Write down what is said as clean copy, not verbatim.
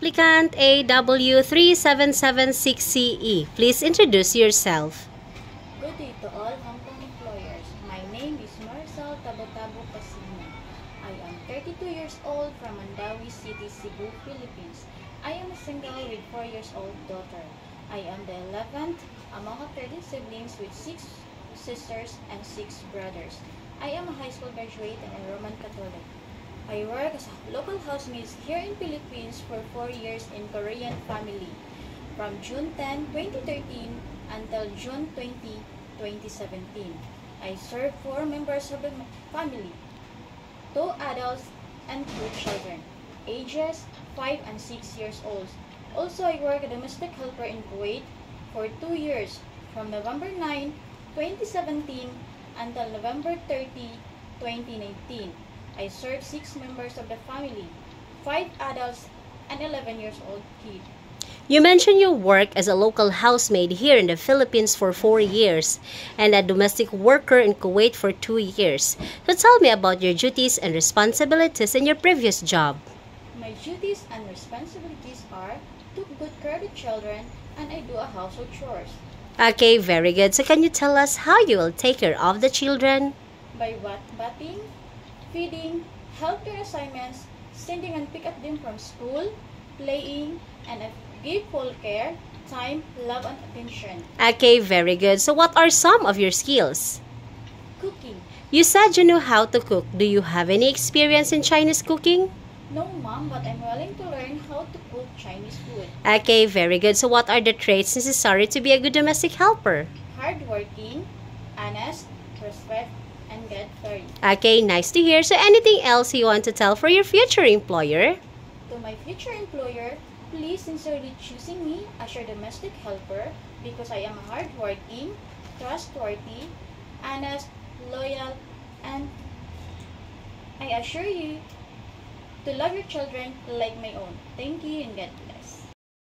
Applicant AW3776CE. Please introduce yourself. Good day to all Hong Kong employers. My name is Maricel Tabo-Tabo Casino. I am 32 years old from Mandawi City, Cebu, Philippines. I am a single with 4 years old daughter. I am the 11th among 13 siblings with 6 sisters and 6 brothers. I am a high school graduate and a Roman Catholic. I work as a local housemaid here in Philippines for 4 years in Korean family from June 10, 2013 until June 20, 2017. I serve 4 members of the family, 2 adults and 2 children, ages 5 and 6 years old. Also, I work as a domestic helper in Kuwait for 2 years from November 9, 2017 until November 30, 2019. I serve 6 members of the family, 5 adults and 11 years old kid. You mentioned you work as a local housemaid here in the Philippines for 4 years and a domestic worker in Kuwait for 2 years. So tell me about your duties and responsibilities in your previous job. My duties and responsibilities are to take good care of the children and I do a household chores. Okay, very good. So can you tell us how you will take care of the children? By bathing, feeding, help their assignments, sending and pick up them from school, playing, and give full care, time, love, and attention. Okay, very good. So what are some of your skills? Cooking. You said you know how to cook. Do you have any experience in Chinese cooking? No, Mom, but I'm willing to learn how to cook Chinese food. Okay, very good. So what are the traits necessary to be a good domestic helper? Hardworking, honest, respect, and get married. Okay, nice to hear. So anything else you want to tell for your future employer? To my future employer, please sincerely choosing me as your domestic helper because I am hardworking, trustworthy, honest, loyal, and I assure you to love your children like my own. Thank you and God bless.